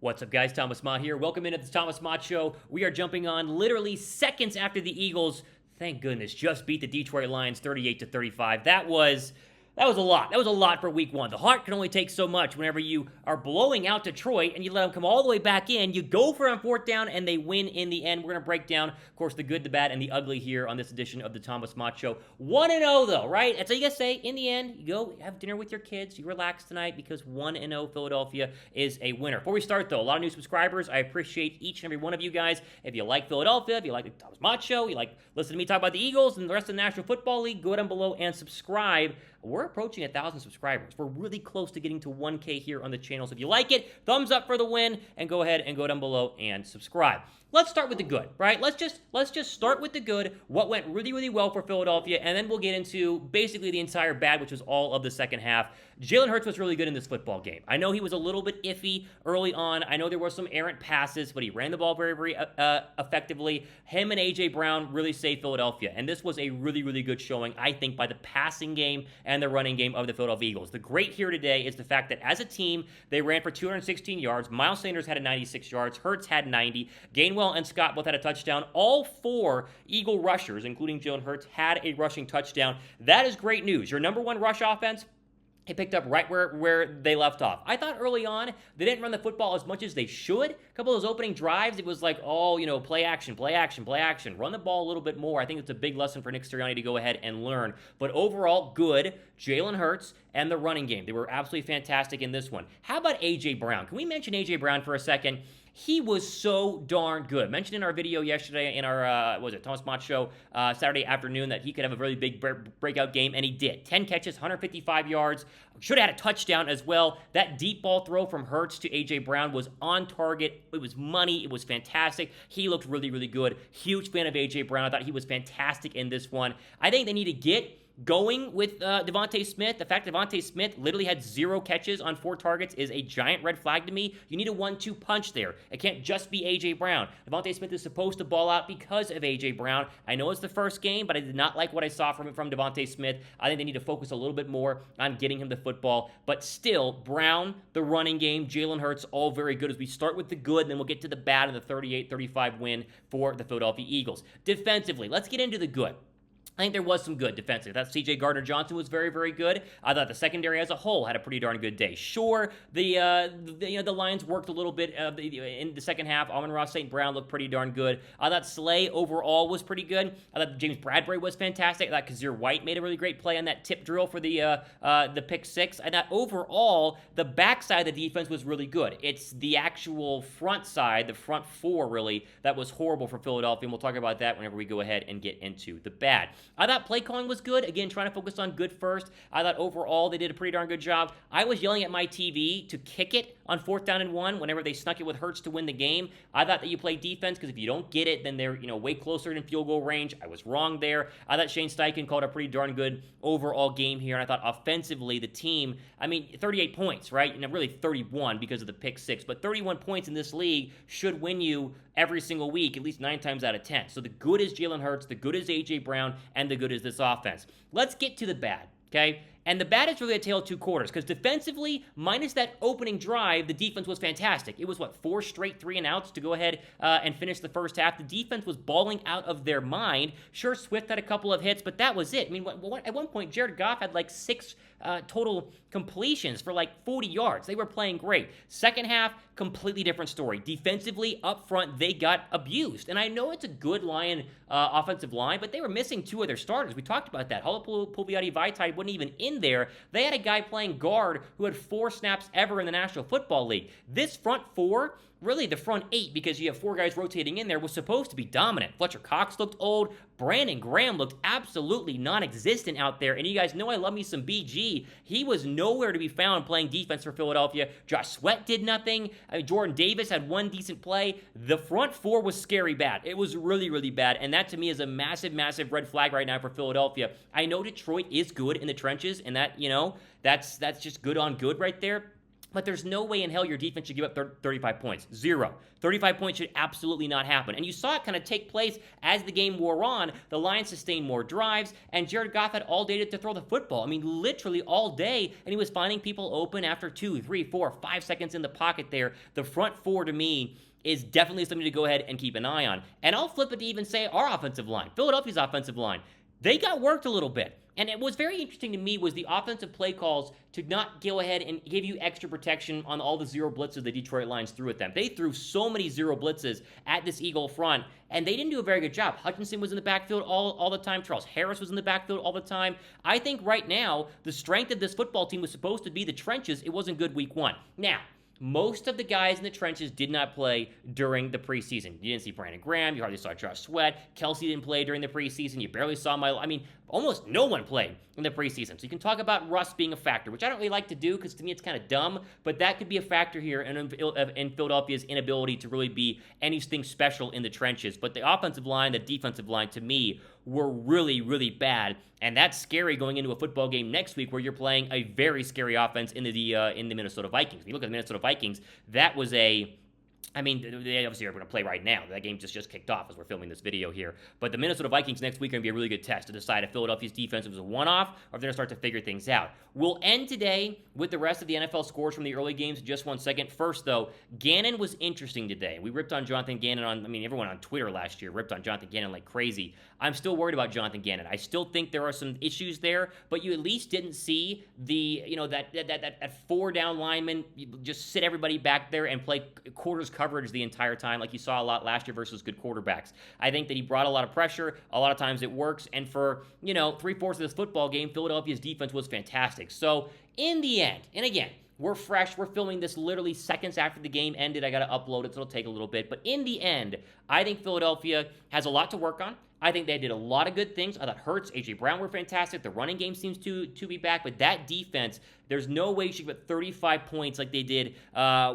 What's up, guys? Thomas Mott here. Welcome into the Thomas Mott Show. We are jumping on literally seconds after the Eagles, thank goodness, just beat the Detroit Lions 38-35. That was a lot. That was a lot for week one. The heart can only take so much whenever you are blowing out Detroit and you let them come all the way back in. You go for it on fourth down and they win in the end. We're going to break down, of course, the good, the bad, and the ugly here on this edition of the Thomas Mott Show. 1-0 though, right? That's how you guys say. In the end, you go have dinner with your kids. You relax tonight because 1-0 Philadelphia is a winner. Before we start though, a lot of new subscribers. I appreciate each and every one of you guys. If you like Philadelphia, if you like the Thomas Mott Show, you like listening to me talk about the Eagles and the rest of the National Football League, go down below and subscribe. We're approaching 1,000 subscribers. We're really close to getting to 1K here on the channel. So if you like it, thumbs up for the win, and go ahead and go down below and subscribe. Let's start with the good, right? Let's just start with the good, what went really, really well for Philadelphia, and then we'll get into basically the entire bad, which was all of the second half. Jalen Hurts was really good in this football game. I know he was a little bit iffy early on. I know there were some errant passes, but he ran the ball very, very effectively. Him and A.J. Brown really saved Philadelphia, and this was a really, really good showing, I think, by the passing game and the running game of the Philadelphia Eagles. The great here today is the fact that as a team, they ran for 216 yards. Miles Sanders had 96 yards. Hurts had 90. Gainwell and Scott both had a touchdown. All four Eagle rushers, including Jalen Hurts, had a rushing touchdown. That is great news. Your number one rush offense, it picked up right where they left off. I thought early on they didn't run the football as much as they should. A couple of those opening drives, it was like, play action, play action, play action. Run the ball a little bit more. I think it's a big lesson for Nick Sirianni to go ahead and learn. But overall, good. Jalen Hurts and the running game. They were absolutely fantastic in this one. How about A.J. Brown? Can we mention A.J. Brown for a second? He was so darn good. Mentioned in our video yesterday in our, Thomas Mott Show Saturday afternoon that he could have a really big breakout game, and he did. 10 catches, 155 yards. Should have had a touchdown as well. That deep ball throw from Hurts to A.J. Brown was on target. It was money. It was fantastic. He looked really, really good. Huge fan of A.J. Brown. I thought he was fantastic in this one. I think they need to get going with Devontae Smith. The fact that Devontae Smith literally had 0 catches on 4 targets is a giant red flag to me. You need a 1-2 punch there. It can't just be A.J. Brown. Devontae Smith is supposed to ball out because of A.J. Brown. I know it's the first game, but I did not like what I saw from Devontae Smith. I think they need to focus a little bit more on getting him the football. But still, Brown, the running game, Jalen Hurts, all very good. As we start with the good, then we'll get to the bad in the 38-35 win for the Philadelphia Eagles. Defensively, let's get into the good. I think there was some good defensively. That C.J. Gardner-Johnson was very, very good. I thought the secondary as a whole had a pretty darn good day. Sure, the Lions worked a little bit in the second half. Amon-Ra St. Brown looked pretty darn good. I thought Slay overall was pretty good. I thought James Bradberry was fantastic. I thought Kazir White made a really great play on that tip drill for the pick six. I thought overall the backside of the defense was really good. It's the actual front side, the front four really, that was horrible for Philadelphia, and we'll talk about that whenever we go ahead and get into the bad. I thought play calling was good. Again, trying to focus on good first. I thought overall they did a pretty darn good job. I was yelling at my TV to kick it on 4th down and 1 whenever they snuck it with Hurts to win the game. I thought that you play defense because if you don't get it, then they're way closer in field goal range. I was wrong there. I thought Shane Steichen called a pretty darn good overall game here, and I thought offensively the team, 38 points, right? Really 31 because of the pick six, but 31 points in this league should win you every single week, at least 9 times out of 10. So the good is Jalen Hurts, the good is A.J. Brown, and the good is this offense. Let's get to the bad, okay? And the bad is really a tale of 2 quarters, because defensively, minus that opening drive, the defense was fantastic. It was, 4 straight 3-and-outs to go ahead and finish the first half. The defense was balling out of their mind. Sure, Swift had a couple of hits, but that was it. At one point, Jared Goff had 6 total completions for 40 yards. They were playing great. Second half, completely different story. Defensively, up front, they got abused. And I know it's a good Lion offensive line, but they were missing 2 of their starters. We talked about that. Pulviati-Vaitai wasn't even in there. They had a guy playing guard who had 4 snaps ever in the National Football League. This front 4, really the front 8, because you have 4 guys rotating in there, was supposed to be dominant. Fletcher Cox looked old. Brandon Graham looked absolutely non-existent out there. And you guys know I love me some BG. He was nowhere to be found playing defense for Philadelphia. Josh Sweat did nothing. Jordan Davis had 1 decent play. The front 4 was scary bad. It was really, really bad. And that to me is a massive, massive red flag right now for Philadelphia. I know Detroit is good in the trenches, and that, that's just good on good right there. But there's no way in hell your defense should give up 35 points. Zero. 35 points should absolutely not happen. And you saw it kind of take place as the game wore on. The Lions sustained more drives, and Jared Goff had all day to throw the football. I mean, literally all day, and he was finding people open after 2, 3, 4, 5 seconds in the pocket there. The front four, to me, is definitely something to go ahead and keep an eye on. And I'll flip it to even say our offensive line, Philadelphia's offensive line. They got worked a little bit. And it was very interesting to me was the offensive play calls to not go ahead and give you extra protection on all the zero blitzes the Detroit Lions threw at them. They threw so many zero blitzes at this Eagle front, and they didn't do a very good job. Hutchinson was in the backfield all the time. Charles Harris was in the backfield all the time. I think right now, the strength of this football team was supposed to be the trenches. It wasn't good week one. Now, most of the guys in the trenches did not play during the preseason. You didn't see Brandon Graham. You hardly saw Josh Sweat. Kelsey didn't play during the preseason. You barely saw almost no one played in the preseason. So you can talk about rust being a factor, which I don't really like to do because to me it's kind of dumb, but that could be a factor here in Philadelphia's inability to really be anything special in the trenches. But the offensive line, the defensive line, to me, were really, really bad. And that's scary going into a football game next week where you're playing a very scary offense in the Minnesota Vikings. When you look at the Minnesota Vikings, that was they obviously are going to play right now. That game just kicked off as we're filming this video here. But the Minnesota Vikings next week are going to be a really good test to decide if Philadelphia's defense was a one-off or if they're going to start to figure things out. We'll end today with the rest of the NFL scores from the early games in just 1 second. First, though, Gannon was interesting today. We ripped on Jonathan Gannon everyone on Twitter last year ripped on Jonathan Gannon like crazy. I'm still worried about Jonathan Gannon. I still think there are some issues there, but you at least didn't see that 4-down lineman just sit everybody back there and play quarters coverage the entire time like you saw a lot last year versus good quarterbacks. I think that he brought a lot of pressure. A lot of times it works, and for 3/4 of this football game, Philadelphia's defense was fantastic. So in the end, and again, we're fresh. We're filming this literally seconds after the game ended. I got to upload it, so it'll take a little bit. But in the end, I think Philadelphia has a lot to work on. I think they did a lot of good things. I thought Hurts, A.J. Brown were fantastic. The running game seems to be back. But that defense, there's no way you should get 35 points like they did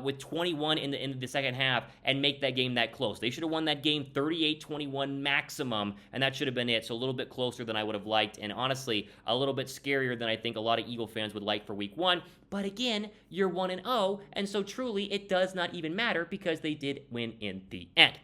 with 21 in the second half and make that game that close. They should have won that game 38-21 maximum, and that should have been it. So a little bit closer than I would have liked, and honestly, a little bit scarier than I think a lot of Eagle fans would like for week one. But again, you're 1-0, and so truly, it does not even matter because they did win in the end.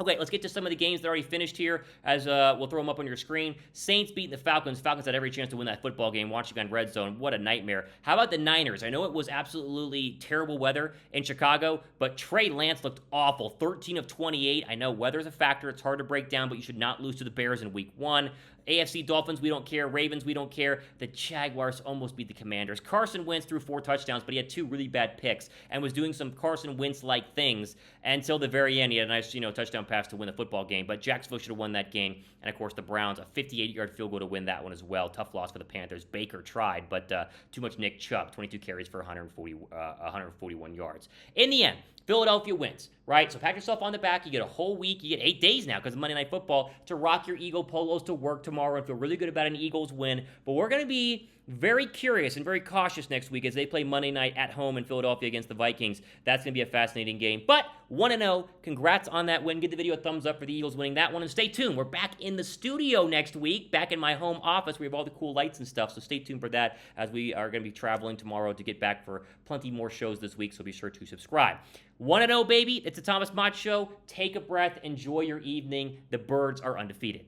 Okay, let's get to some of the games that already finished here, as we'll throw them up on your screen. Saints beating the Falcons. Falcons had every chance to win that football game. Watching on Red Zone, what a nightmare. How about the Niners? I know it was absolutely terrible weather in Chicago, but Trey Lance looked awful. 13 of 28. I know weather's a factor. It's hard to break down, but you should not lose to the Bears in week one. AFC Dolphins, we don't care. Ravens, we don't care. The Jaguars almost beat the Commanders. Carson Wentz threw 4 touchdowns, but he had 2 really bad picks and was doing some Carson Wentz-like things until the very end. He had a nice, touchdown pass to win the football game, but Jacksonville should have won that game. And, of course, the Browns, a 58-yard field goal to win that one as well. Tough loss for the Panthers. Baker tried, but too much Nick Chubb, 22 carries for 141 yards. In the end, Philadelphia wins, right? So pat yourself on the back. You get a whole week. You get 8 days now because of Monday Night Football to rock your Eagle polos to work tomorrow and feel really good about an Eagles win. But we're going to be very curious and very cautious next week as they play Monday night at home in Philadelphia against the Vikings. That's going to be a fascinating game. But 1-0, congrats on that win. Give the video a thumbs up for the Eagles winning that one. And stay tuned. We're back in the studio next week, back in my home office. We have all the cool lights and stuff, so stay tuned for that as we are going to be traveling tomorrow to get back for plenty more shows this week, so be sure to subscribe. 1-0, baby. It's the Thomas Mott Show. Take a breath. Enjoy your evening. The Birds are undefeated.